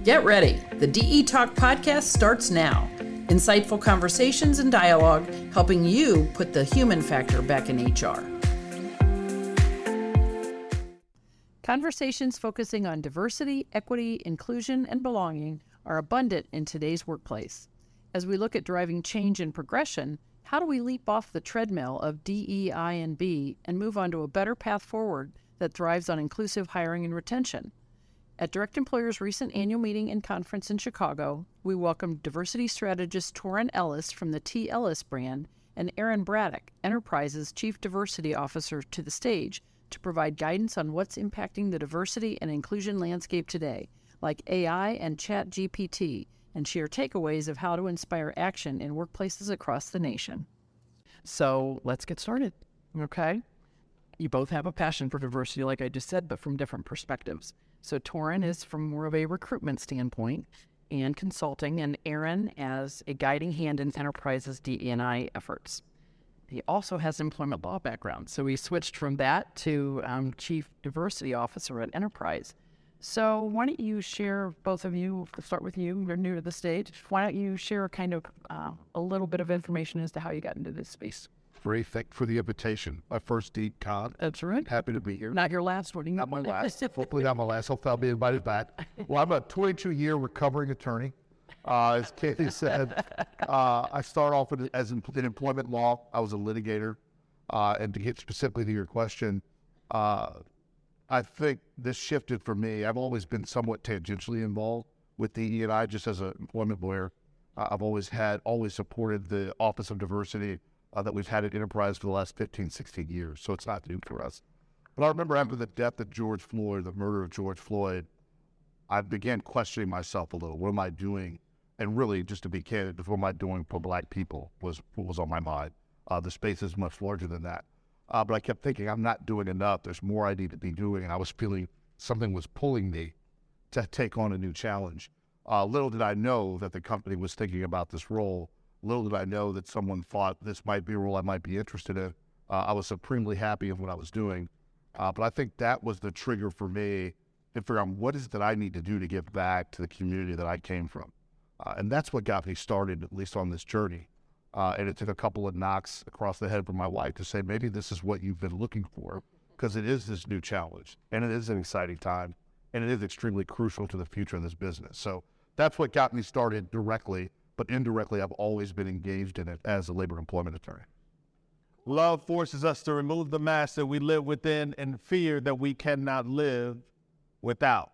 Get ready. The DE Talk podcast starts now. Insightful conversations and dialogue helping you put the human factor back in HR. Conversations focusing on diversity, equity, inclusion, and belonging are abundant in today's workplace. As we look at driving change and progression, how do we leap off the treadmill of DEIB and move on to a better path forward that thrives on inclusive hiring and retention? At Direct Employer's recent annual meeting and conference in Chicago, we welcomed diversity strategist Torin Ellis from the T. Ellis brand and Errin Braddock, Enterprise's Chief Diversity Officer, to the stage to provide guidance on what's impacting the diversity and inclusion landscape today, like AI and ChatGPT, and share takeaways of how to inspire action in workplaces across the nation. So let's get started, okay? You both have a passion for diversity, like I just said, but from different perspectives. So Torin is from more of a recruitment standpoint and consulting, and Errin as a guiding hand in Enterprise's DE&I efforts. He also has an employment law background, so he switched from that to Chief Diversity Officer at Enterprise. So why don't you share, both of you, we'll start with you, you're new to the stage, why don't you share kind of a little bit of information as to how you got into this space? Very thankful for the invitation. My first DEIB con. That's right. Happy to be here. Not your last one. Not my last. Hopefully not my last. Hopefully I'll be invited back. Well, I'm a 22-year recovering attorney. As Katie said, I started off in employment law. I was a litigator. And to get specifically to your question, I think this shifted for me. I've always been somewhat tangentially involved with DE&I just as an employment lawyer. I've always supported the Office of Diversity that we've had at Enterprise for the last 15, 16 years, so it's not new for us. But I remember after the death of George Floyd, the murder of George Floyd, I began questioning myself a little. What am I doing? And really, just to be candid, what am I doing for Black people was what was on my mind. The space is much larger than that. But I kept thinking, I'm not doing enough. There's more I need to be doing, and I was feeling something was pulling me to take on a new challenge. Little did I know that the company was thinking about this role. Little did I know that someone thought this might be a role I might be interested in. I was supremely happy with what I was doing. But I think that was the trigger for me to figure out what is it that I need to do to give back to the community that I came from. And that's what got me started, at least on this journey. And it took a couple of knocks across the head from my wife to say, maybe this is what you've been looking for, because it is this new challenge. And it is an exciting time. And it is extremely crucial to the future of this business. So that's what got me started directly. But indirectly, I've always been engaged in it as a labor employment attorney. Love forces us to remove the mask that we live within and fear that we cannot live without.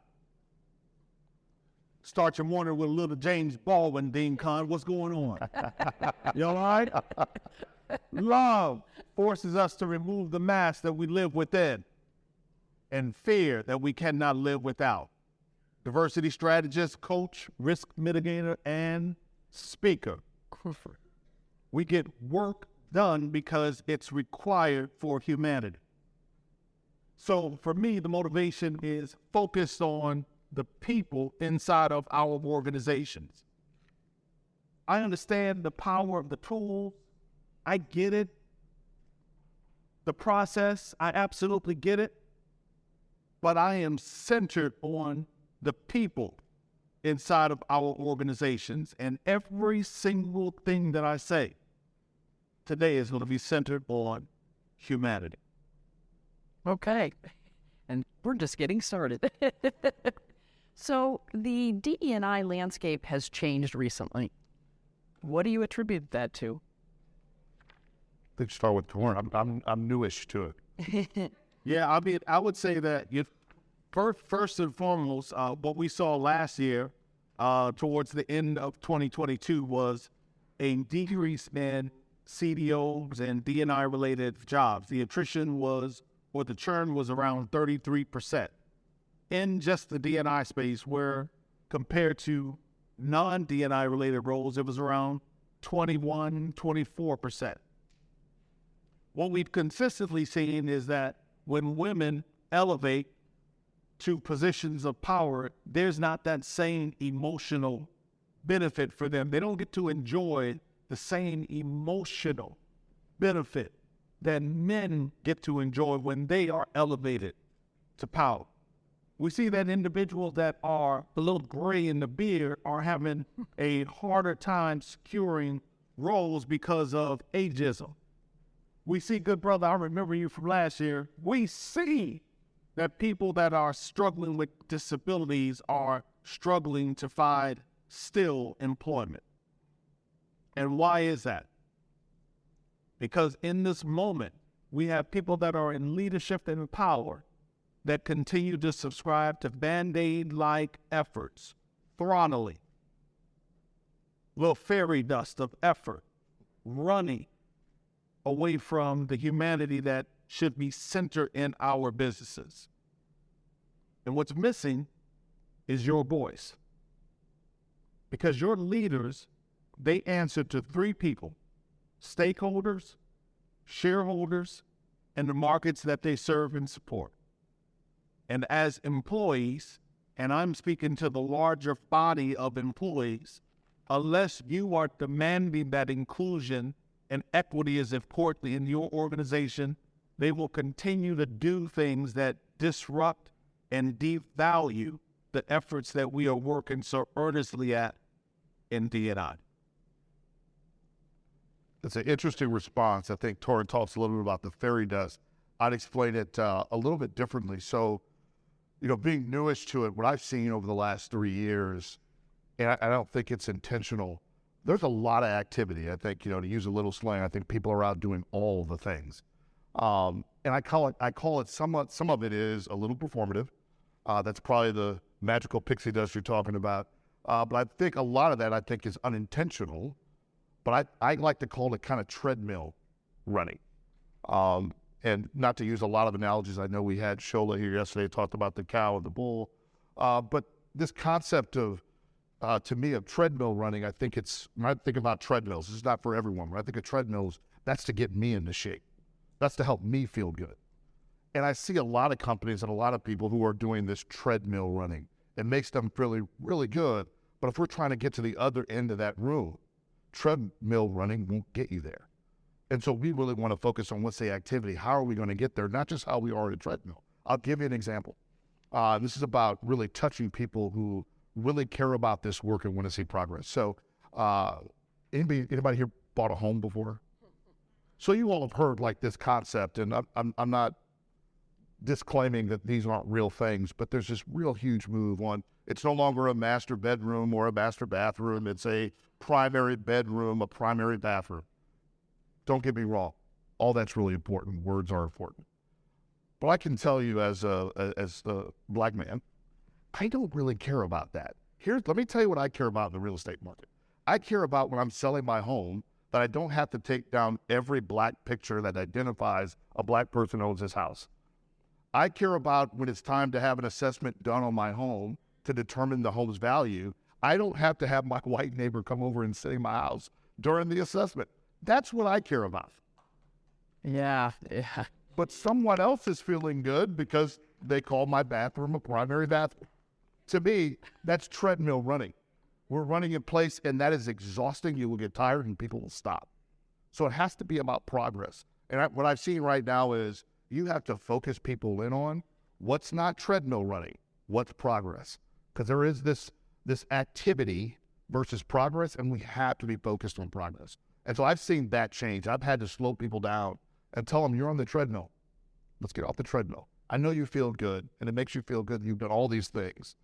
Start your morning with a little James Baldwin, Dean Con. What's going on? You all right? Love forces us to remove the mask that we live within and fear that we cannot live without. Diversity strategist, coach, risk mitigator, and speaker. We get work done because it's required for humanity. So for me, the motivation is focused on the people inside of our organizations. I understand the power of the tools. I get it. The process, I absolutely get it. But I am centered on the people inside of our organizations, and every single thing that I say today is going to be centered on humanity. Okay, and we're just getting started. So the DE&I landscape has changed recently. What do you attribute that to? I think start with Torin. I'm newish to it. Yeah, I mean, I would say that first and foremost, what we saw last year towards the end of 2022 was a decrease in CDOs and D&I related jobs. The attrition the churn was around 33% in just the D&I space, where compared to non-D&I related roles, it was around 24%. What we've consistently seen is that when women elevate to positions of power, there's not that same emotional benefit for them. They don't get to enjoy the same emotional benefit that men get to enjoy when they are elevated to power. We see that individuals that are a little gray in the beard are having a harder time securing roles because of ageism. We see, good brother, I remember you from last year. We see that people that are struggling with disabilities are struggling to find still employment. And why is that? Because in this moment, we have people that are in leadership and power that continue to subscribe to Band-Aid-like efforts, throttling, little fairy dust of effort, running away from the humanity that should be centered in our businesses. And what's missing is your voice. Because your leaders, they answer to three people: stakeholders, shareholders, and the markets that they serve and support. And as employees, and I'm speaking to the larger body of employees, unless you are demanding that inclusion and equity is important in your organization, they will continue to do things that disrupt and devalue the efforts that we are working so earnestly at in DEI. That's an interesting response. I think Torin talks a little bit about the fairy dust. I'd explain it a little bit differently. So, being newish to it, what I've seen over the last 3 years, and I don't think it's intentional, there's a lot of activity. I think, to use a little slang, I think people are out doing all the things. And I call it some of it is a little performative. That's probably the magical pixie dust you're talking about. But I think a lot of that, is unintentional. But I like to call it kind of treadmill running. And not to use a lot of analogies, I know we had Shola here yesterday, talked about the cow and the bull. But this concept of, to me, of treadmill running, when I think about treadmills, this is not for everyone. When I think of treadmills, that's to get me into shape. That's to help me feel good. And I see a lot of companies and a lot of people who are doing this treadmill running. It makes them feel really good. But if we're trying to get to the other end of that room, treadmill running won't get you there. And so we really want to focus on what's the activity. How are we going to get there? Not just how we are at a treadmill. I'll give you an example. This is about really touching people who really care about this work and want to see progress. So anybody here bought a home before? So you all have heard this concept, and I'm not disclaiming that these aren't real things, but there's this real huge move on, it's no longer a master bedroom or a master bathroom. It's a primary bedroom, a primary bathroom. Don't get me wrong. All that's really important. Words are important. But I can tell you as a black man, I don't really care about that. Let me tell you what I care about in the real estate market. I care about when I'm selling my home that I don't have to take down every black picture that identifies a black person owns this house. I care about when it's time to have an assessment done on my home to determine the home's value. I don't have to have my white neighbor come over and sit in my house during the assessment. That's what I care about. Yeah. But someone else is feeling good because they call my bathroom a primary bathroom. To me, that's treadmill running. We're running in place, and that is exhausting. You will get tired, and people will stop. So it has to be about progress. And what I've seen right now is you have to focus people in on what's not treadmill running, what's progress. Because there is this activity versus progress, and we have to be focused on progress. And so I've seen that change. I've had to slow people down and tell them, you're on the treadmill. Let's get off the treadmill. I know you feel good, and it makes you feel good that you've done all these things.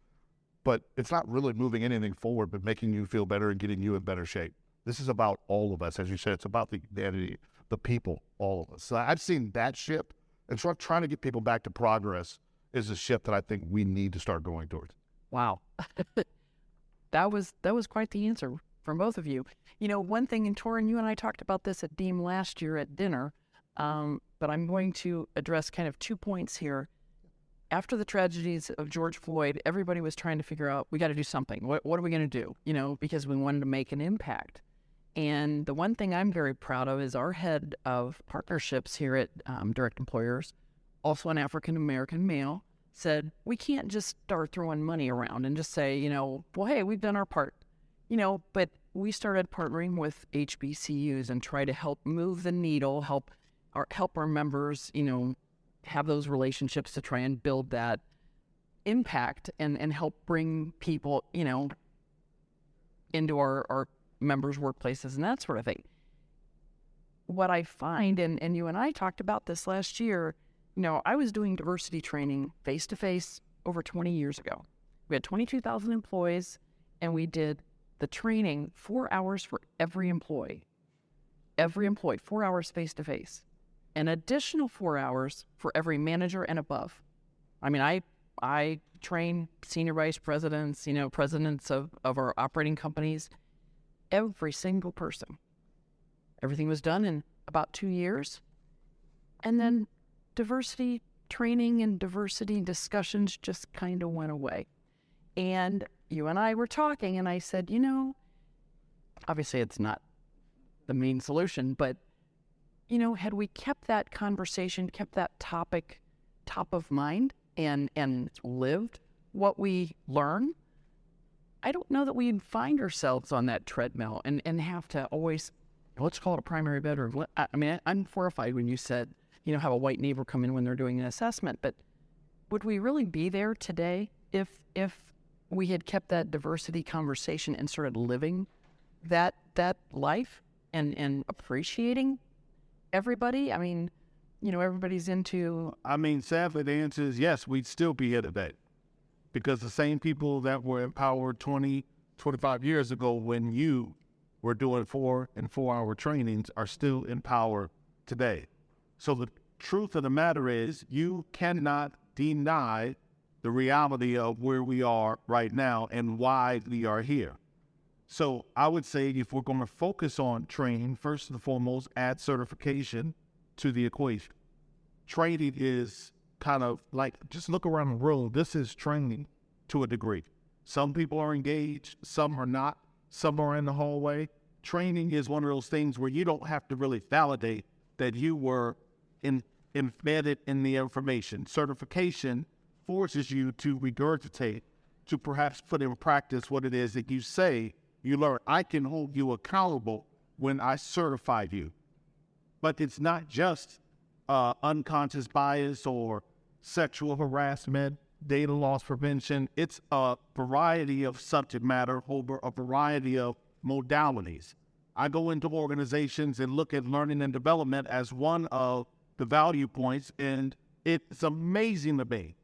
But it's not really moving anything forward, but making you feel better and getting you in better shape. This is about all of us. As you said, it's about the humanity, the people, all of us. So I've seen that shift. And so trying to get people back to progress is a shift that I think we need to start going towards. Wow. That was quite the answer from both of you. One thing, and Torin, you and I talked about this at DEIB last year at dinner, but I'm going to address kind of 2 points here. After the tragedies of George Floyd, everybody was trying to figure out, we got to do something. What are we going to do? Because we wanted to make an impact. And the one thing I'm very proud of is our head of partnerships here at Direct Employers, also an African-American male, said, we can't just start throwing money around and just say, well, hey, we've done our part. But we started partnering with HBCUs and try to help move the needle, help our members, have those relationships to try and build that impact and help bring people, into our members' workplaces and that sort of thing. What I find, and you and I talked about this last year, I was doing diversity training face-to-face over 20 years ago. We had 22,000 employees, and we did the training 4 hours for every employee. Every employee, 4 hours face-to-face. An additional 4 hours for every manager and above. I mean, I train senior vice presidents, presidents of our operating companies, every single person. Everything was done in about 2 years. And then diversity training and diversity discussions just kind of went away. And you and I were talking, and I said, obviously it's not the main solution, but, had we kept that conversation, kept that topic top of mind and lived what we learn, I don't know that we'd find ourselves on that treadmill and have to always, let's call it a primary bedroom. I mean, I'm horrified when you said, have a white neighbor come in when they're doing an assessment, but would we really be there today if we had kept that diversity conversation and started living that life and appreciating everybody? I mean, everybody's into... sadly, the answer is yes, we'd still be here today. Because the same people that were empowered 20, 25 years ago when you were doing 4 and 4 hour trainings are still in power today. So the truth of the matter is you cannot deny the reality of where we are right now and why we are here. So I would say if we're going to focus on training, first and foremost, add certification to the equation. Training is kind of like, just look around the world. This is training to a degree. Some people are engaged, some are not, some are in the hallway. Training is one of those things where you don't have to really validate that you were embedded in the information. Certification forces you to regurgitate, to perhaps put in practice what it is that you say you learn. I can hold you accountable when I certify you. But it's not just unconscious bias or sexual harassment, data loss prevention. It's a variety of subject matter over a variety of modalities. I go into organizations and look at learning and development as one of the value points, and it's amazing to me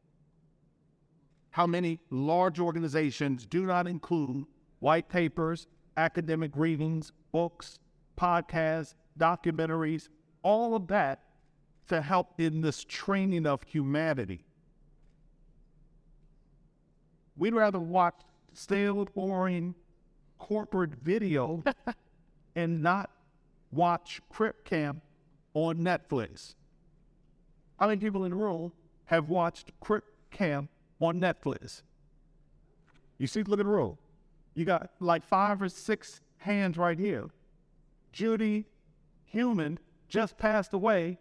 how many large organizations do not include white papers, academic readings, books, podcasts, documentaries, all of that to help in this training of humanity. We'd rather watch stale, boring corporate video and not watch Crip Camp on Netflix. How many people in the room have watched Crip Camp on Netflix? You see, look at the room. You got like 5 or 6 hands right here. Judy Heumann just passed away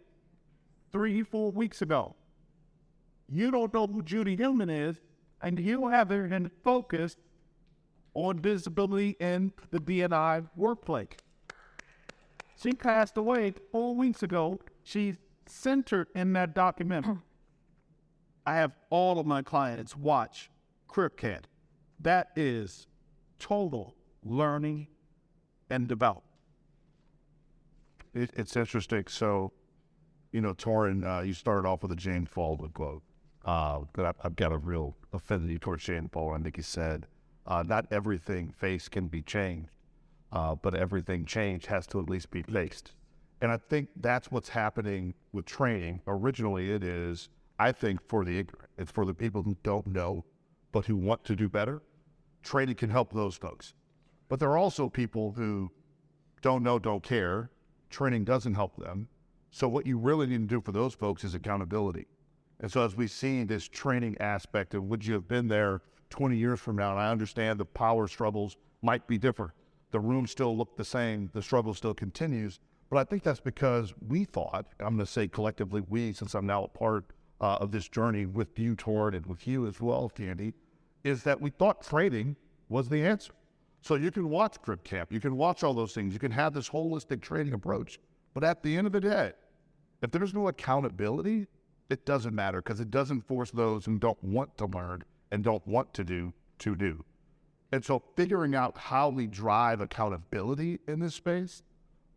3-4 weeks ago. You don't know who Judy Heumann is, and you haven't focused on visibility in the D&I workplace. She passed away 4 weeks ago. She's centered in that documentary. I have all of my clients watch Crip Camp. That is total learning and development. It's interesting. So, Torin, you started off with a James Baldwin quote. But I've got a real affinity towards James Baldwin. I think he said, not everything faced can be changed, but everything changed has to at least be faced. And I think that's what's happening with training. Originally, it is, I think, for the ignorant. It's for the people who don't know, but who want to do better. Training can help those folks. But there are also people who don't know, don't care. Training doesn't help them. So what you really need to do for those folks is accountability. And so as we see this training aspect of would you have been there 20 years from now, and I understand the power struggles might be different. The room still look the same. The struggle still continues. But I think that's because we thought, I'm going to say collectively we, since I'm now a part of this journey with you, Torin, and with you as well, Candy, is that we thought training was the answer. So you can watch Crip Camp, you can watch all those things, you can have this holistic training approach. But at the end of the day, if there's no accountability, it doesn't matter because it doesn't force those who don't want to learn and don't want to do. And so figuring out how we drive accountability in this space,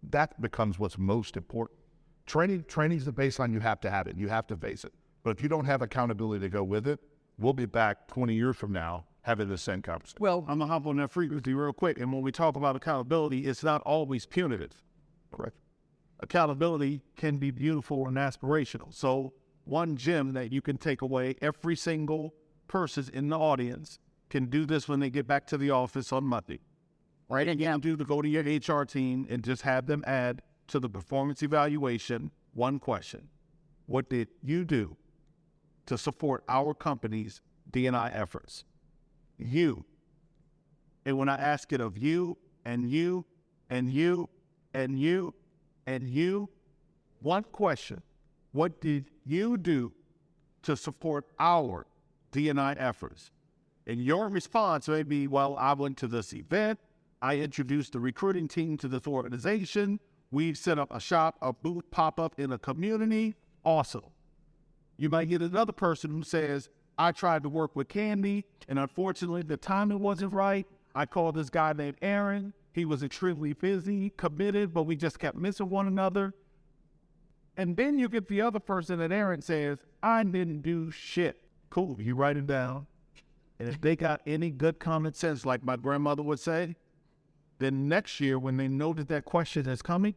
that becomes what's most important. Training is the baseline. You have to have it. You have to face it. But if you don't have accountability to go with it, we'll be back 20 years from now having the same conversation. Well, I'm going to hop on that frequency real quick. And when we talk about accountability, it's not always punitive. Correct. Accountability can be beautiful and aspirational. So one gem that you can take away, every single person in the audience can do this when they get back to the office on Monday. Right? And you can do to go to your HR team and just have them add to the performance evaluation one question. What did you do to support our company's D&I efforts? You. And when I ask it of you and you and you and you and you, one question. What did you do to support our D&I efforts? And your response may be, well, I went to this event. I introduced the recruiting team to this organization. We set up a shop, a booth pop-up in a community. Awesome. You might get another person who says, I tried to work with Candy, and unfortunately, the timing wasn't right. I called this guy named Errin. He was extremely busy, committed, but we just kept missing one another. And then you get the other person that Errin says, I didn't do shit. Cool, you write it down. And if they got any good common sense, like my grandmother would say, then next year when they know that that question is coming,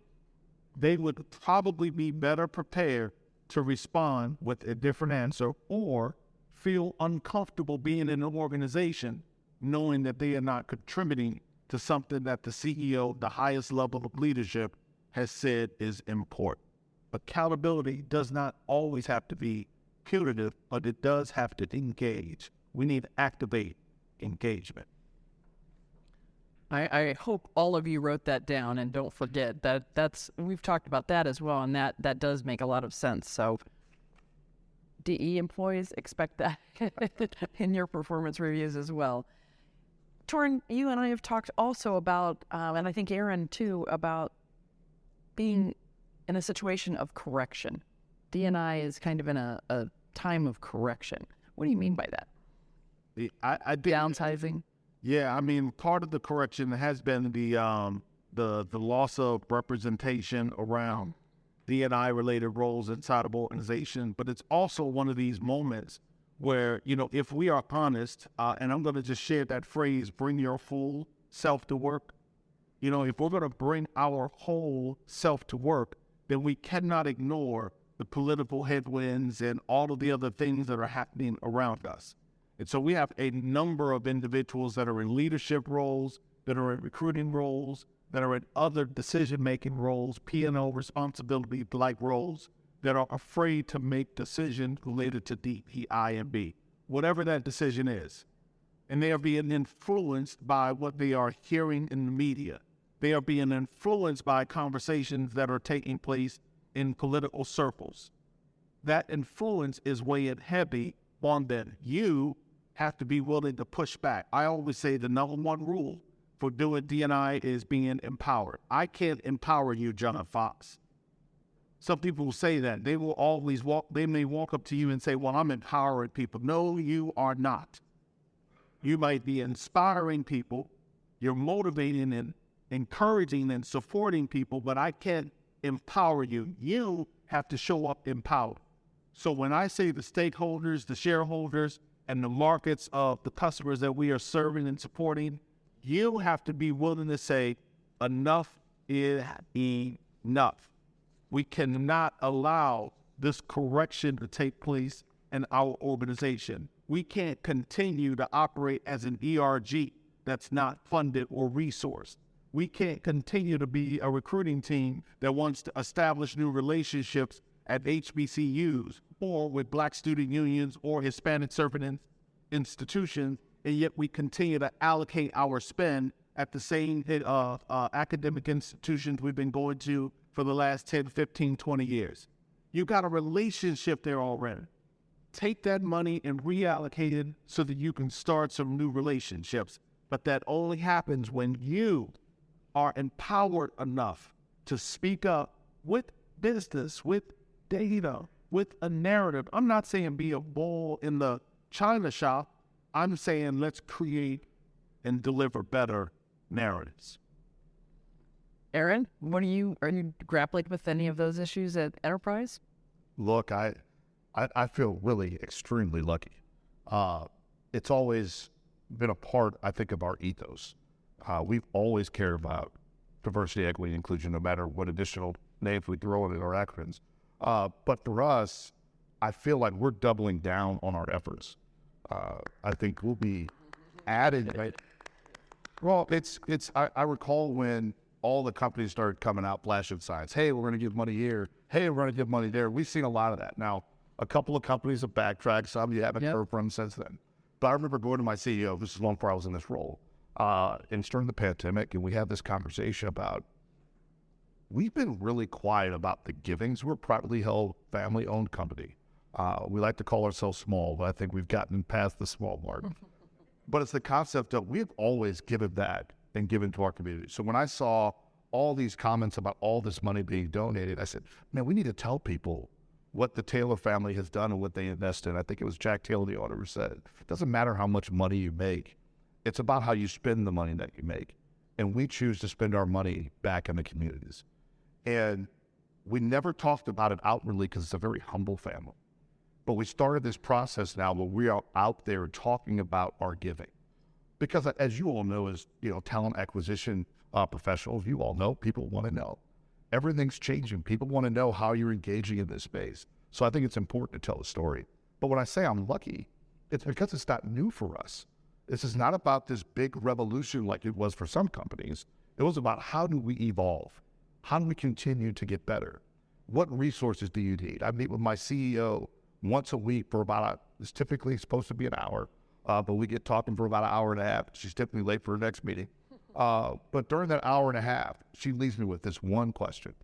they would probably be better prepared to respond with a different answer or feel uncomfortable being in an organization knowing that they are not contributing to something that the CEO, the highest level of leadership, has said is important. Accountability does not always have to be punitive, but it does have to engage. We need to activate engagement. I hope all of you wrote that down, and don't forget that's we've talked about that as well, and that does make a lot of sense. So DE employees, expect that in your performance reviews as well. Torin, you and I have talked also about, and I think Errin too, about being in a situation of correction. D&I is kind of in a time of correction. What do you mean by that? I Downsizing? Yeah, I mean, part of the correction has been the loss of representation around D&I related roles inside of organization, but it's also one of these moments where, you know, if we are honest, and I'm going to just share that phrase, bring your full self to work. You know, if we're going to bring our whole self to work, then we cannot ignore the political headwinds and all of the other things that are happening around us. And so we have a number of individuals that are in leadership roles, that are in recruiting roles, that are in other decision-making roles, P&L responsibility-like roles, that are afraid to make decisions related to DEI and B, whatever that decision is. And they are being influenced by what they are hearing in the media. They are being influenced by conversations that are taking place in political circles. That influence is weighing heavy on them. You have to be willing to push back. I always say the number one rule for doing D&I is being empowered. I can't empower you, John Fox. Some people will say that. They will always they may walk up to you and say, well, I'm empowering people. No, you are not. You might be inspiring people. You're motivating and encouraging and supporting people, but I can't empower you. You have to show up empowered. So when I say the stakeholders, the shareholders, and the markets of the customers that we are serving and supporting, you have to be willing to say, enough is enough. We cannot allow this correction to take place in our organization. We can't continue to operate as an ERG that's not funded or resourced. We can't continue to be a recruiting team that wants to establish new relationships at HBCUs or with Black student unions or Hispanic serving institutions, and yet we continue to allocate our spend at the same academic institutions we've been going to for the last 10, 15, 20 years. You got a relationship there already. Take that money and reallocate it so that you can start some new relationships. But that only happens when you are empowered enough to speak up with business, with data, with a narrative. I'm not saying be a bull in the china shop. I'm saying let's create and deliver better narratives. Errin, are you grappling with any of those issues at Enterprise? Look, I feel really extremely lucky. It's always been a part, I think, of our ethos. We've always cared about diversity, equity, and inclusion, no matter what additional names we throw in our acronyms. But for us, I feel like we're doubling down on our efforts. I think we'll be adding. Right? Well, I recall when all the companies started coming out flashing signs. Hey, we're going to give money here. Hey, we're going to give money there. We've seen a lot of that. Now, a couple of companies have backtracked. Some you haven't heard from since then. But I remember going to my CEO, this is long before I was in this role, and it's during the pandemic, and we had this conversation about, we've been really quiet about the givings. We're a privately held, family-owned company. We like to call ourselves small, but I think we've gotten past the small mark. But it's the concept of we've always given that and given to our community. So when I saw all these comments about all this money being donated, I said, man, we need to tell people what the Taylor family has done and what they invest in. I think it was Jack Taylor, the owner, who said, it doesn't matter how much money you make. It's about how you spend the money that you make. And we choose to spend our money back in the communities. And we never talked about it outwardly because it's a very humble family. But we started this process now where we are out there talking about our giving. Because as you all know, as talent acquisition professionals, you all know, people want to know. Everything's changing. People want to know how you're engaging in this space. So I think it's important to tell the story. But when I say I'm lucky, it's because it's not new for us. This is not about this big revolution like it was for some companies. It was about how do we evolve? How do we continue to get better? What resources do you need? I meet with my CEO once a week for it's typically supposed to be an hour, but we get talking for about an hour and a half. She's typically late for her next meeting. But during that hour and a half, she leaves me with this one question.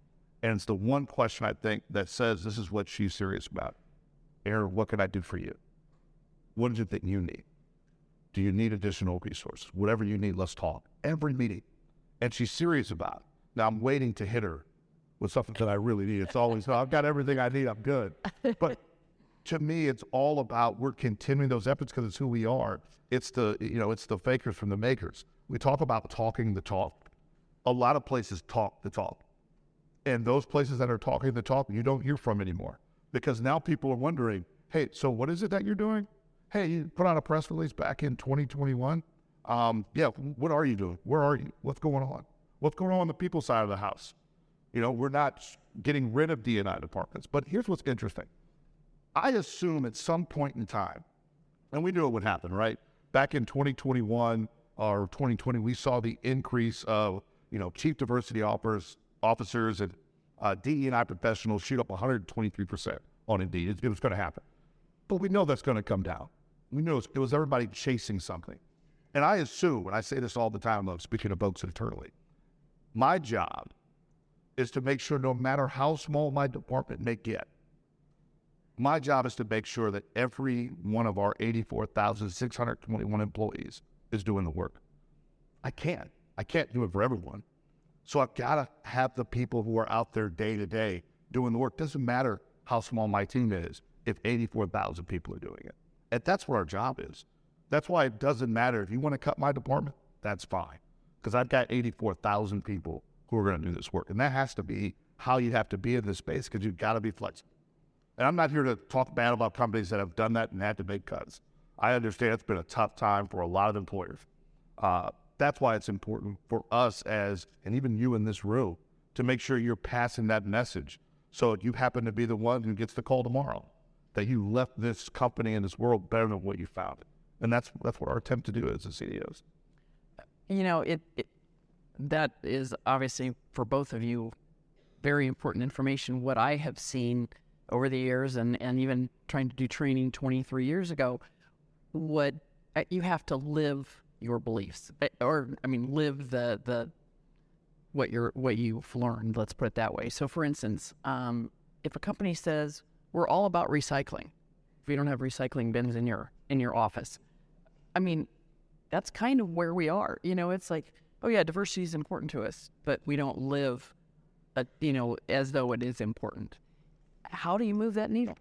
And it's the one question I think that says this is what she's serious about. Errin, what can I do for you? What is it that you need? Do you need additional resources? Whatever you need, let's talk. Every meeting. And she's serious about it. Now I'm waiting to hit her with something that I really need. It's always, I've got everything I need, I'm good. But to me, it's all about we're continuing those efforts because it's who we are. It's the fakers from the makers. We talk about talking the talk. A lot of places talk the talk. And those places that are talking the talk, you don't hear from anymore. Because now people are wondering, hey, so what is it that you're doing? Hey, you put out a press release back in 2021. What are you doing? Where are you? What's going on? What's going on the people side of the house? We're not getting rid of D&I departments. But here's what's interesting. I assume at some point in time, and we knew it would happen, right? Back in 2021 or 2020, we saw the increase of, chief diversity officers and DE&I professionals shoot up 123% on Indeed. It was going to happen. But we know that's going to come down. We know it was everybody chasing something. And I assume, and I say this all the time, speaking of folks internally, my job is to make sure no matter how small my department may get, my job is to make sure that every one of our 84,621 employees is doing the work. I can't do it for everyone. So I've got to have the people who are out there day to day doing the work. Doesn't matter how small my team is if 84,000 people are doing it. And that's what our job is. That's why it doesn't matter. If you want to cut my department, that's fine. Because I've got 84,000 people who are going to do this work. And that has to be how you have to be in this space because you've got to be flexible. And I'm not here to talk bad about companies that have done that and had to make cuts. I understand it's been a tough time for a lot of employers. That's why it's important for us and even you in this room, to make sure you're passing that message. So if you happen to be the one who gets the call tomorrow, that you left this company and this world better than what you found it. And that's what our attempt to do as the CEOs. That is obviously for both of you very important information. What I have seen over the years and even trying to do training 23 years ago, what you have to live your beliefs, live what you've learned. Let's put it that way. So, for instance, if a company says we're all about recycling, if you don't have recycling bins in your office, that's kind of where we are. It's like, oh yeah, diversity is important to us, but we don't live, as though it is important. how do you move that needle?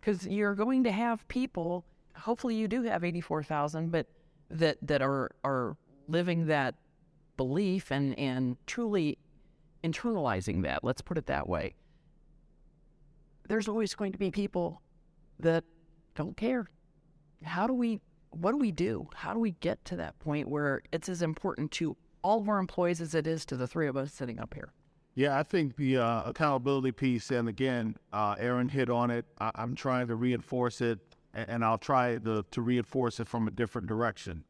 Because you're going to have people, hopefully you do have 84,000, but that are living that belief and truly internalizing that. Let's put it that way. There's always going to be people that don't care. What do we do? How do we get to that point where it's as important to all of our employees as it is to the three of us sitting up here? Yeah, I think the accountability piece, and again, Errin hit on it. I'm trying to reinforce it, and I'll try to reinforce it from a different direction.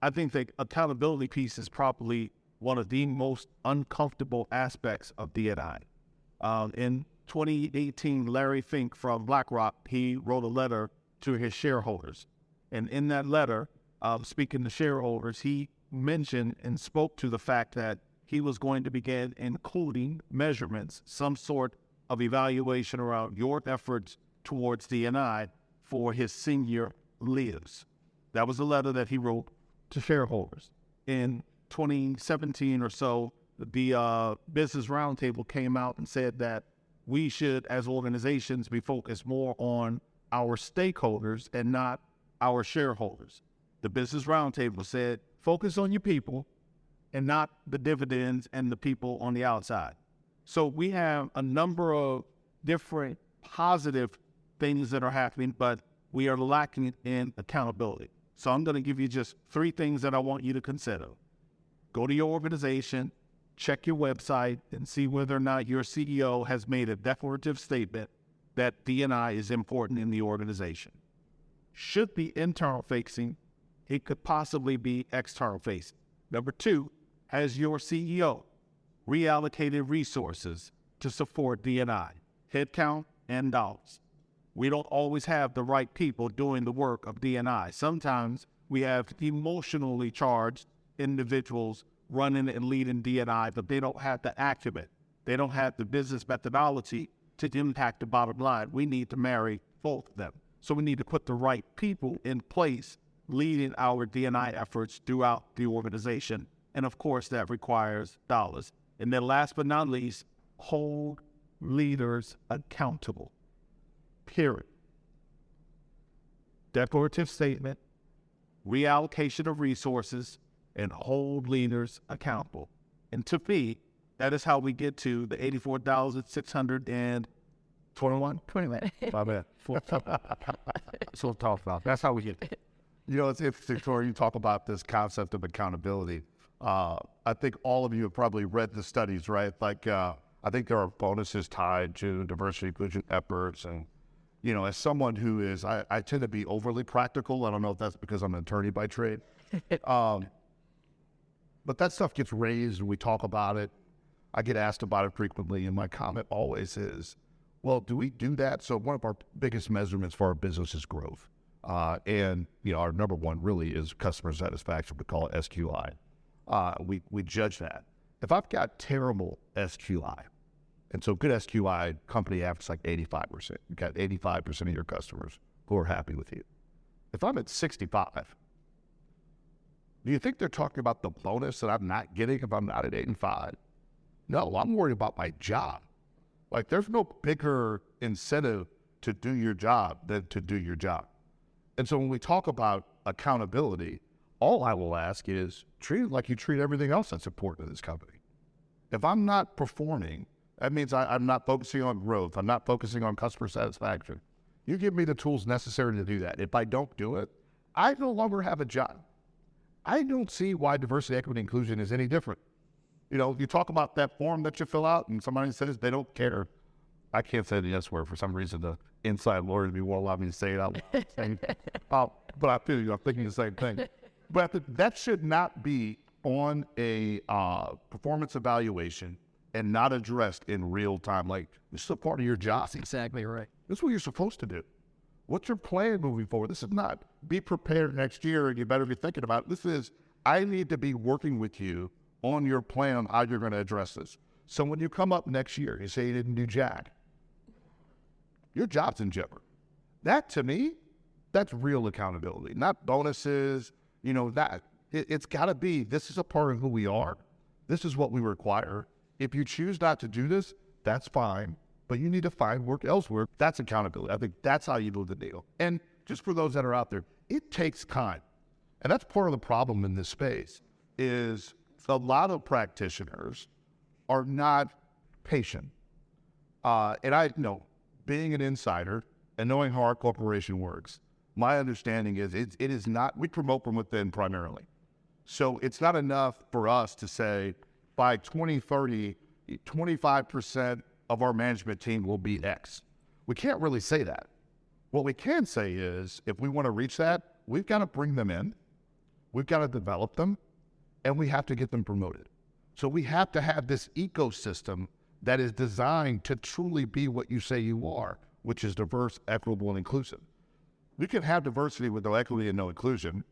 I think the accountability piece is probably one of the most uncomfortable aspects of D&I. In 2018, Larry Fink from BlackRock, he wrote a letter to his shareholders. And in that letter, speaking to shareholders, he mentioned and spoke to the fact that he was going to begin including measurements, some sort of evaluation around your efforts towards D&I for his senior leaders. That was a letter that he wrote to shareholders. In 2017 or so, the Business Roundtable came out and said that we should, as organizations, be focused more on our stakeholders and not our shareholders. The Business Roundtable said, focus on your people and not the dividends and the people on the outside. So we have a number of different positive things that are happening, but we are lacking in accountability. So I'm going to give you just 3 things that I want you to consider. Go to your organization, check your website, and see whether or not your CEO has made a declarative statement that D&I is important in the organization. Should be internal facing, it could possibly be external facing. Number 2, has your CEO reallocated resources to support D&I, headcount and dollars? We don't always have the right people doing the work of D&I. Sometimes we have emotionally charged individuals running and leading D&I, but they don't have the acumen. They don't have the business methodology to impact the bottom line. We need to marry both of them. So we need to put the right people in place leading our D&I efforts throughout the organization. And of course, that requires dollars. And then last but not least, hold leaders accountable. Period. Declarative statement, reallocation of resources, and hold leaders accountable. And to me, that is how we get to the 84,621. 21. My bad. So talk about. That's how we get it. You know, it's interesting, Torin, you talk about this concept of accountability. I think all of you have probably read the studies, right? Like, I think there are bonuses tied to diversity inclusion efforts. And, you know, as someone who is, I tend to be overly practical. I don't know if that's because I'm an attorney by trade. But that stuff gets raised and we talk about it. I get asked about it frequently, and my comment always is, well, do we do that? So one of our biggest measurements for our business is growth. And, you know, our number one really is customer satisfaction. We call it SQI. We judge that. If I've got terrible SQI, and so good SQI, company average like 85%. You've got 85% of your customers who are happy with you. If I'm at 65, do you think they're talking about the bonus that I'm not getting if I'm not at 85? No, I'm worried about my job. Like, there's no bigger incentive to do your job than to do your job. And so when we talk about accountability, all I will ask is treat it like you treat everything else that's important in this company. If I'm not performing, that means I'm not focusing on growth. I'm not focusing on customer satisfaction. You give me the tools necessary to do that. If I don't do it, I no longer have a job. I don't see why diversity, equity, inclusion is any different. You know, you talk about that form that you fill out and somebody says they don't care. I can't say the S word. For some reason, the inside lawyer to be won't allow me to say it out loud. But I feel you. I'm thinking the same thing. But that should not be on a performance evaluation and not addressed in real time. Like, this is a part of your job. That's exactly right. This is what you're supposed to do. What's your plan moving forward? This is not be prepared next year and you better be thinking about it. This is, I need to be working with you on your plan on how you're going to address this. So when you come up next year, you say you didn't do jack, your job's in jeopardy. That, to me, that's real accountability, not bonuses. You know, that it's got to be, this is a part of who we are. This is what we require. If you choose not to do this, That's fine, but you need to find work elsewhere. That's accountability. I think that's how you move the needle. And just for those that are out there, it takes time. And that's part of the problem in this space is a lot of practitioners are not patient. And I know, being an insider and knowing how our corporation works, my understanding is it is not, we promote from within primarily. So it's not enough for us to say by 2030, 25% of our management team will be X. We can't really say that. What we can say is if we want to reach that, we've got to bring them in, we've got to develop them, and we have to get them promoted. So we have to have this ecosystem that is designed to truly be what you say you are, which is diverse, equitable, and inclusive. We can have diversity with no equity and no inclusion,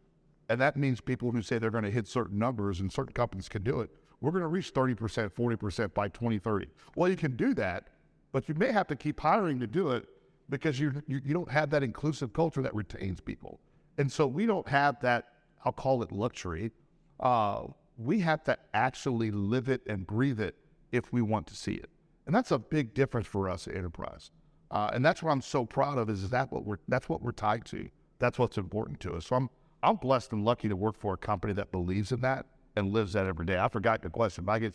and that means people who say they're going to hit certain numbers and certain companies can do it. We're going to reach 30%, 40% by 2030. Well, you can do that, but you may have to keep hiring to do it because you don't have that inclusive culture that retains people. And so we don't have that, I'll call it luxury. We have to actually live it and breathe it if we want to see it. And that's a big difference for us at Enterprise. And that's what I'm so proud of is that's what we're tied to. That's what's important to us. So I'm blessed and lucky to work for a company that believes in that and lives that every day. I forgot the question, but I get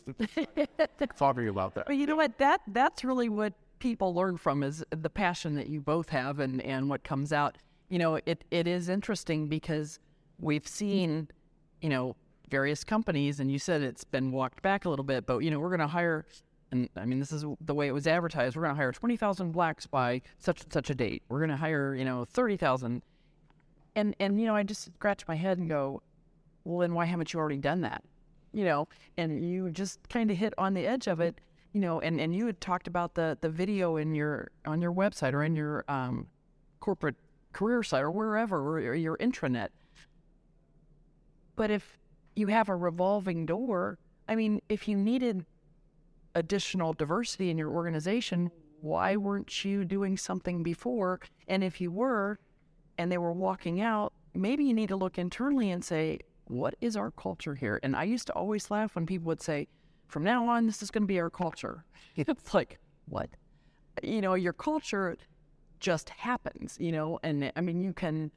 talking about that. Well, you know what? That's really what people learn from is the passion that you both have and what comes out. You know, it is interesting because we've seen, you know, various companies, and you said it's been walked back a little bit, but, you know, we're going to hire, and I mean, this is the way it was advertised, we're going to hire 20,000 blacks by such and such a date. We're going to hire, you know, 30,000. And, you know, I just scratch my head and go, well, then why haven't you already done that? You know, and you just kind of hit on the edge of it, you know, and you had talked about the video on your website or in your corporate career site or wherever, or your intranet. But if you have a revolving door, I mean, if you needed additional diversity in your organization, why weren't you doing something before? And if you were, and they were walking out, maybe you need to look internally and say, what is our culture here? And I used to always laugh when people would say, from now on, this is going to be our culture. It's like, what? You know, your culture just happens, you know, and I mean,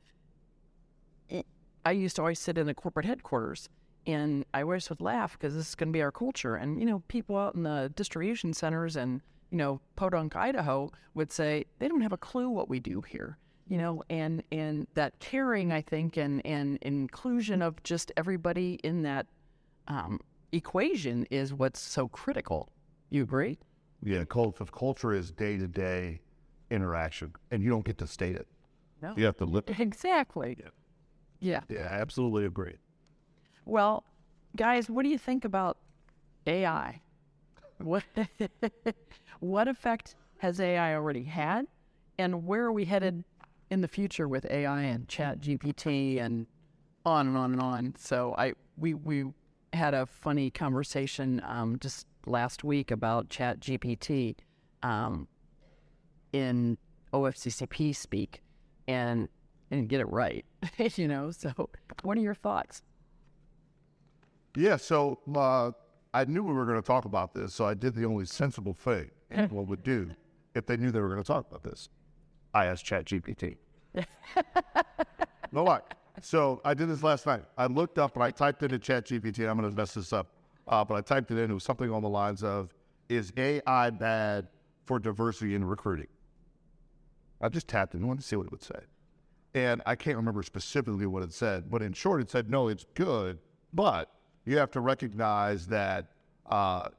I used to always sit in the corporate headquarters, and I always would laugh because this is going to be our culture. And, you know, people out in the distribution centers and, you know, Podunk, Idaho would say, they don't have a clue what we do here. You know, and that caring, I think, and inclusion of just everybody in that equation is what's so critical. You agree? Yeah, culture is day-to-day interaction, and you don't get to state it. No. You have to live it. Exactly. Yeah. Yeah, I absolutely agree. Well, guys, what do you think about AI? What effect has AI already had, and where are we headed in the future with AI and ChatGPT and on and on and on? So we had a funny conversation just last week about ChatGPT in OFCCP speak and get it right, you know. So what are your thoughts? Yeah, so I knew we were going to talk about this, so I did the only sensible thing anyone would do if they knew they were going to talk about this. I asked ChatGPT. No lie. So I did this last night. I looked up and I typed into ChatGPT. I'm going to mess this up, but I typed it in. It was something on the lines of, "Is AI bad for diversity in recruiting?" I just tapped it and wanted to see what it would say. And I can't remember specifically what it said, but in short, it said, no, it's good, but you have to recognize that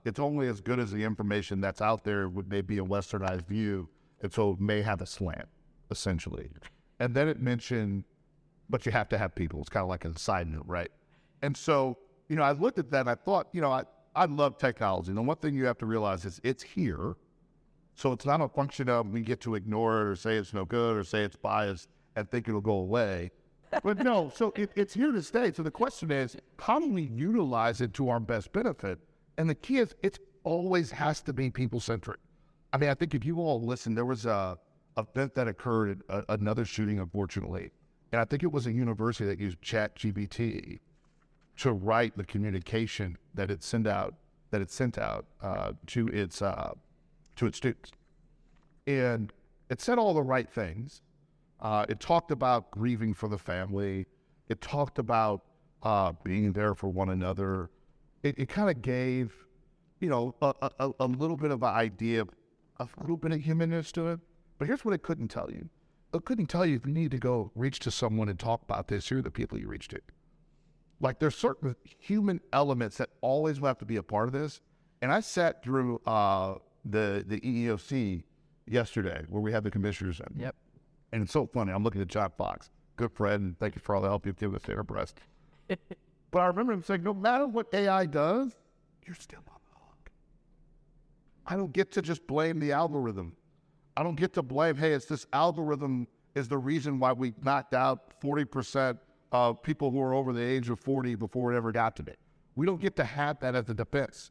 it's only as good as the information that's out there with maybe a westernized view, and so it may have a slant, essentially. And then it mentioned, but you have to have people. It's kind of like a side note, right? And so, you know, I looked at that and I thought, you know, I love technology. And the one thing you have to realize is it's here. So it's not a function of we get to ignore it or say it's no good or say it's biased and think it'll go away. But no, so it's here to stay. So the question is, how do we utilize it to our best benefit? And the key is, it always has to be people-centric. I mean, I think if you all listen, there was a event that occurred at another shooting, unfortunately. And I think it was a university that used ChatGPT to write the communication that it sent out to its to its students. And it said all the right things. It talked about grieving for the family. It talked about being there for one another. It kind of gave, you know, a little bit of an idea, a little bit of humanness to it. But here's what it couldn't tell you. It couldn't tell you if you need to go reach to someone and talk about this. Here are the people you reach to. Like, there's certain human elements that always will have to be a part of this. And I sat through the EEOC yesterday where we had the commissioners in. Yep. And it's so funny. I'm looking at John Fox, good friend, and thank you for all the help you've given us there, Breast. But I remember him saying, no matter what AI does, you're still on the hook. I don't get to just blame the algorithm. I don't get to blame, hey, it's this algorithm is the reason why we knocked out 40% of people who are over the age of 40 before it ever got to me. We don't get to have that as a defense.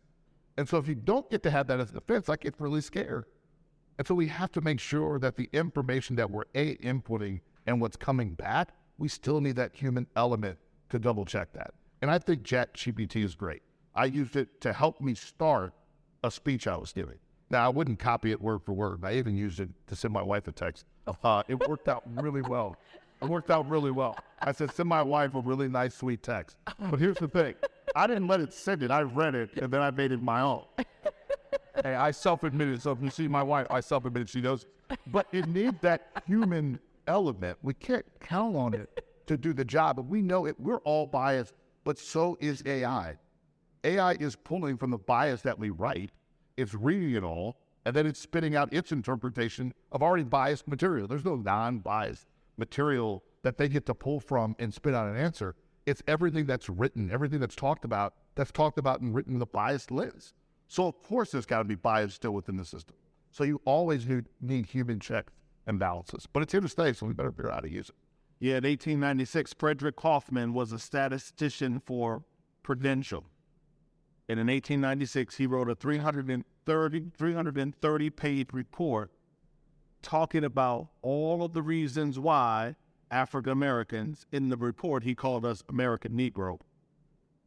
And so if you don't get to have that as a defense, I get really scared. And so we have to make sure that the information that we're inputting and what's coming back, we still need that human element to double check that. And I think ChatGPT is great. I used it to help me start a speech I was giving. Now, I wouldn't copy it word for word. I even used it to send my wife a text. It worked out really well. It worked out really well. I said, send my wife a really nice, sweet text. But here's the thing. I didn't let it send it. I read it, and then I made it my own. Hey, I self-admitted. So if you see my wife, I self-admitted she knows. But it needs that human element. We can't count on it to do the job. But we know it. We're all biased, but so is AI. AI is pulling from the bias that we write. It's reading it all, and then it's spitting out its interpretation of already biased material. There's no non-biased material that they get to pull from and spit out an answer. It's everything that's written, everything that's talked about and written with a biased lens. So of course there's got to be bias still within the system. So you always need human checks and balances. But it's here to stay, so we better figure out how to use it. Yeah, in 1896, Frederick Kaufman was a statistician for Prudential. And in 1896, he wrote a 330-page report talking about all of the reasons why African Americans, in the report he called us American Negro,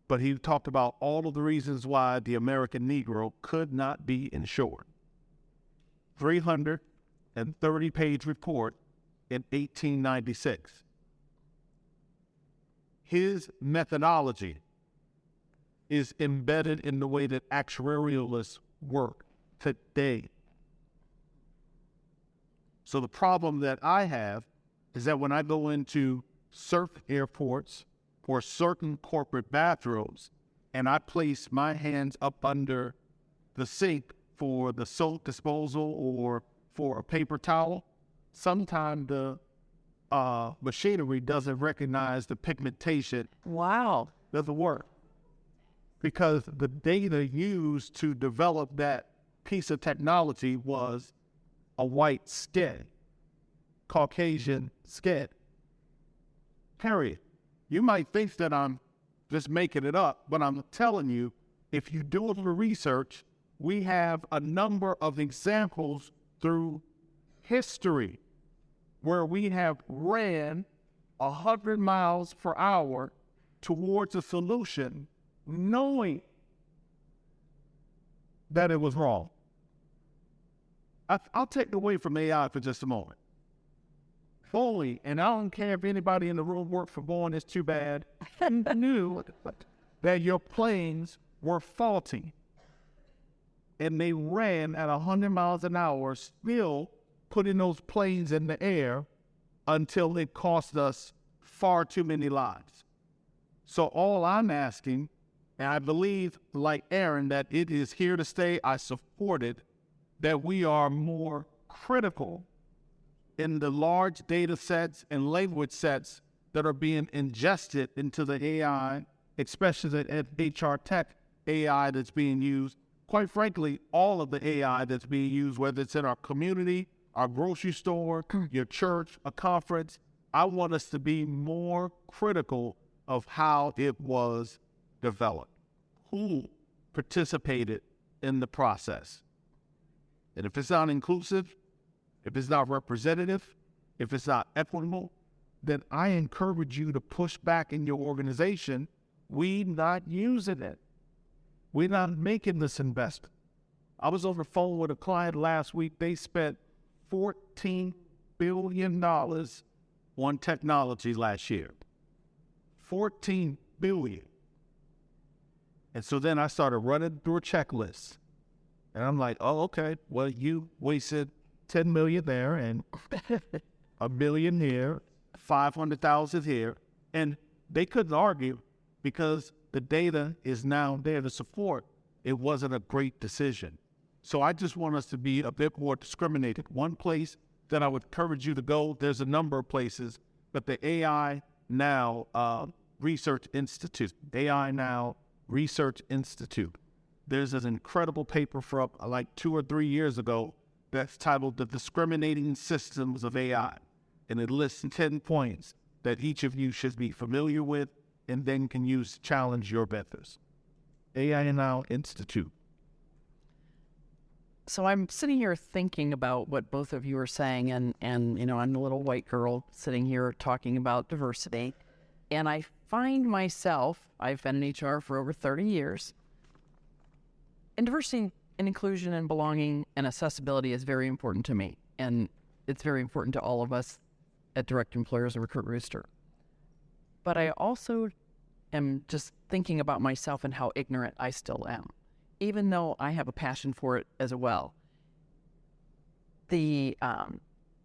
but he talked about all of the reasons why the American Negro could not be insured. 330-page report in 1896. His methodology is embedded in the way that actuarialists work today. So the problem that I have is that when I go into certain airports or certain corporate bathrooms and I place my hands up under the sink for the soap disposal or for a paper towel, sometimes the machinery doesn't recognize the pigmentation. Wow. Doesn't work. Because the data used to develop that piece of technology was a white skin, Caucasian skin. Period. You might think that I'm just making it up, but I'm telling you, if you do the research, we have a number of examples through history where we have ran 100 miles per hour towards a solution knowing that it was wrong. I'll take it away from AI for just a moment. Fully, and I don't care if anybody in the room worked for Boeing, it's too bad, knew that your planes were faulty. And they ran at 100 miles an hour, still putting those planes in the air until it cost us far too many lives. So all I'm asking, and I believe, like Errin, that it is here to stay. I support it, that we are more critical in the large data sets and language sets that are being ingested into the AI, especially the HR tech AI that's being used. Quite frankly, all of the AI that's being used, whether it's in our community, our grocery store, your church, a conference, I want us to be more critical of how it was developed, who participated in the process. And if it's not inclusive, if it's not representative, if it's not equitable, then I encourage you to push back in your organization. We're not using it. We're not making this investment. I was on the phone with a client last week. They spent $14 billion on technology last year. $14 billion. And so then I started running through a checklist. And I'm like, oh, okay, well, you wasted $10 million there and $1 million here, $500,000 here. And they couldn't argue because the data is now there to support it wasn't a great decision. So I just want us to be a bit more discriminated. One place that I would encourage you to go, there's a number of places, but the AI Now Research Institute, AI Now Research Institute. There's an incredible paper from like 2 or 3 years ago that's titled The Discriminating Systems of AI. And it lists 10 points that each of you should be familiar with and then can use to challenge your vendors. AI Now Institute. So I'm sitting here thinking about what both of you are saying, and you know, I'm a little white girl sitting here talking about diversity, and I find myself, I've been in HR for over 30 years, and diversity and inclusion and belonging and accessibility is very important to me, and it's very important to all of us at Direct Employers and Recruit Rooster. But I also am just thinking about myself and how ignorant I still am, even though I have a passion for it as well. The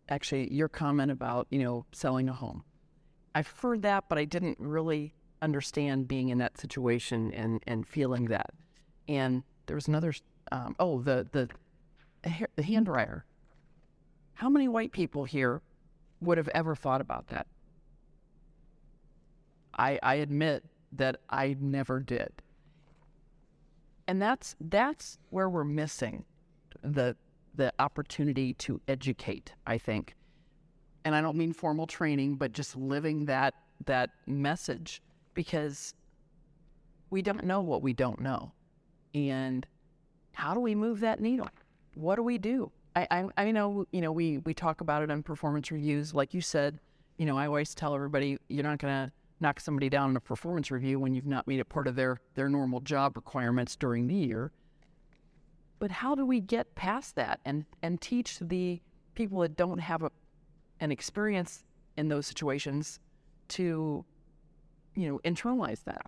actually, your comment about, you know, selling a home, I've heard that, but I didn't really understand being in that situation and feeling that. And there was another, the hand dryer. How many white people here would have ever thought about that? I admit that I never did. And that's where we're missing the opportunity to educate, I think. And I don't mean formal training, but just living that message, because we don't know what we don't know. And how do we move that needle? What do we do? I know, you know, we talk about it on performance reviews. Like you said, you know, I always tell everybody, you're not going to knock somebody down in a performance review when you've not made it part of their normal job requirements during the year. But how do we get past that and teach the people that don't have an experience in those situations to, you know, internalize that?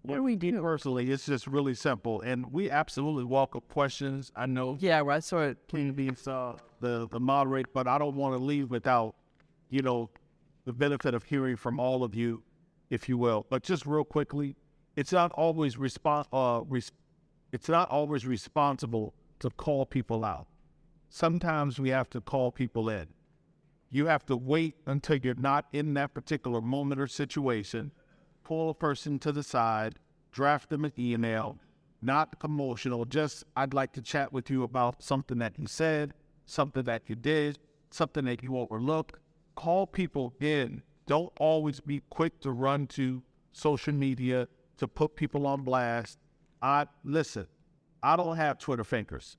What do we do? Personally, it's just really simple, and we absolutely welcome questions. I know. Yeah, right. So Clean Beans, the moderator, but I don't want to leave without, you know, the benefit of hearing from all of you, if you will. But just real quickly, it's not always responsible to call people out. Sometimes we have to call people in. You have to wait until you're not in that particular moment or situation, pull a person to the side, draft them an email, not emotional, just, I'd like to chat with you about something that you said, something that you did, something that you overlooked. Call people in. Don't always be quick to run to social media to put people on blast. Listen, I don't have Twitter fingers,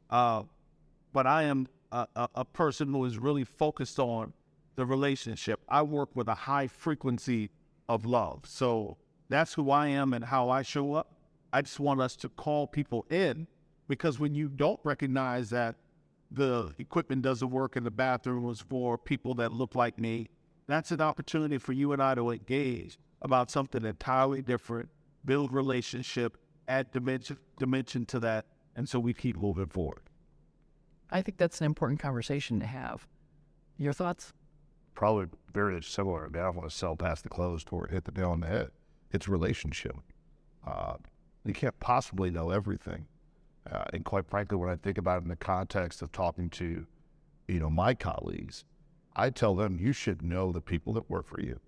but I am a person who is really focused on the relationship. I work with a high frequency of love. So that's who I am and how I show up. I just want us to call people in, because when you don't recognize that the equipment doesn't work in the bathrooms for people that look like me, that's an opportunity for you and I to engage about something entirely different, build relationship, add dimension to that, and so we keep moving forward. I think that's an important conversation to have. Your thoughts? Probably very similar. I mean, I don't want to sell past the close toward hit the nail on the head. It's relationship. You can't possibly know everything. And quite frankly, when I think about it in the context of talking to, you know, my colleagues, I tell them, you should know the people that work for you.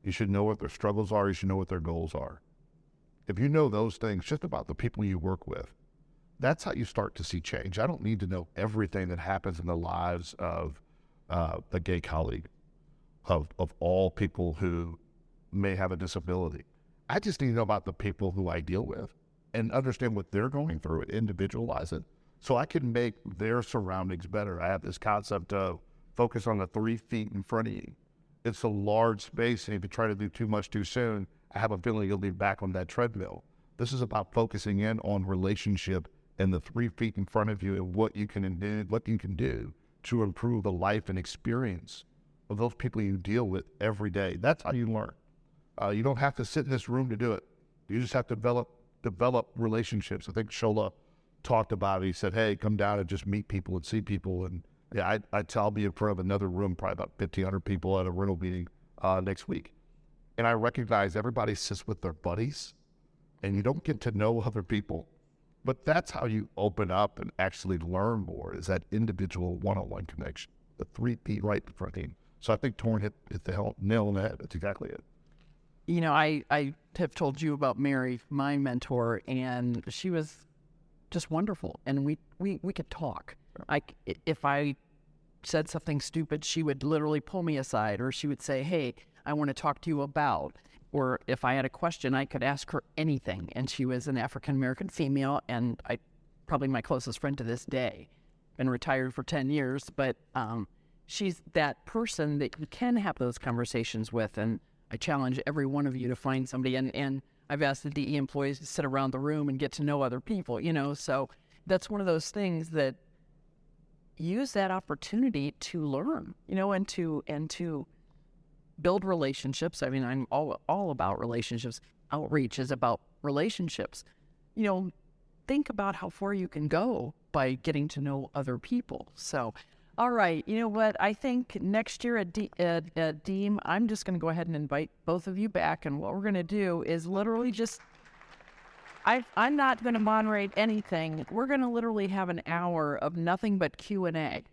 You should know what their struggles are. You should know what their goals are. If you know those things just about the people you work with, that's how you start to see change. I don't need to know everything that happens in the lives of a gay colleague, of all people who may have a disability. I just need to know about the people who I deal with and understand what they're going through and individualize it so I can make their surroundings better. I have this concept of focus on the 3 feet in front of you. It's a large space, and if you try to do too much too soon, I have a feeling you'll be back on that treadmill. This is about focusing in on relationship and the 3 feet in front of you and what you can do to improve the life and experience of those people you deal with every day. That's how you learn. You don't have to sit in this room to do it. You just have to develop relationships. I think Shola talked about it. He said, hey, come down and just meet people and see people. And yeah, I'll be in front of another room, probably about 1,500 people at a rental meeting next week. And I recognize everybody sits with their buddies, and you don't get to know other people. But that's how you open up and actually learn more, is that individual one-on-one connection, the 3 feet right in front of you. So I think Torin hit the nail on the head. That's exactly it. You know, I have told you about Mary, my mentor, and she was just wonderful. And we could talk. If I said something stupid, she would literally pull me aside, or she would say, hey, I want to talk to you about. Or if I had a question, I could ask her anything. And she was an African-American female, and probably my closest friend to this day. Been retired for 10 years, but she's that person that you can have those conversations with. And I challenge every one of you to find somebody. And I've asked the DE employees to sit around the room and get to know other people, you know. So that's one of those things that use that opportunity to learn, you know, and to build relationships. I mean, I'm all about relationships. Outreach is about relationships. You know, think about how far you can go by getting to know other people. So, all right, you know what? I think next year at DEIB, I'm just going to go ahead and invite both of you back. And what we're going to do is literally just, I'm not going to moderate anything. We're going to literally have an hour of nothing but Q&A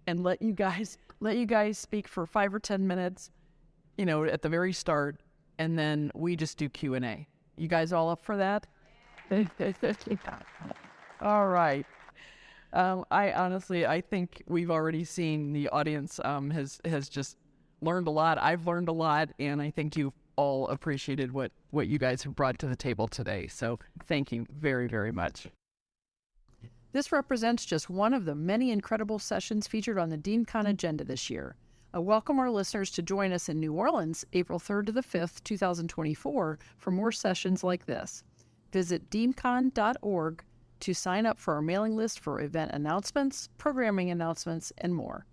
and let you guys speak for 5 or 10 minutes, you know, at the very start, and then we just do Q&A. You guys all up for that? All right. I think we've already seen the audience has just learned a lot. I've learned a lot, and I think you've all appreciated what you guys have brought to the table today. So thank you very, very much. This represents just one of the many incredible sessions featured on the DEIMCon agenda this year. I welcome our listeners to join us in New Orleans, April 3rd to the 5th, 2024, for more sessions like this. Visit deimcon.org to sign up for our mailing list for event announcements, programming announcements, and more.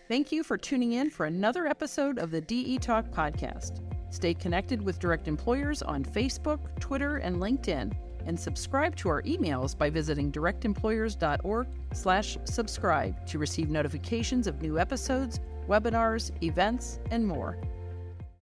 Thank you for tuning in for another episode of the DE Talk podcast. Stay connected with direct employers on Facebook, Twitter, and LinkedIn, and subscribe to our emails by visiting directemployers.org/subscribe to receive notifications of new episodes, webinars, events, and more.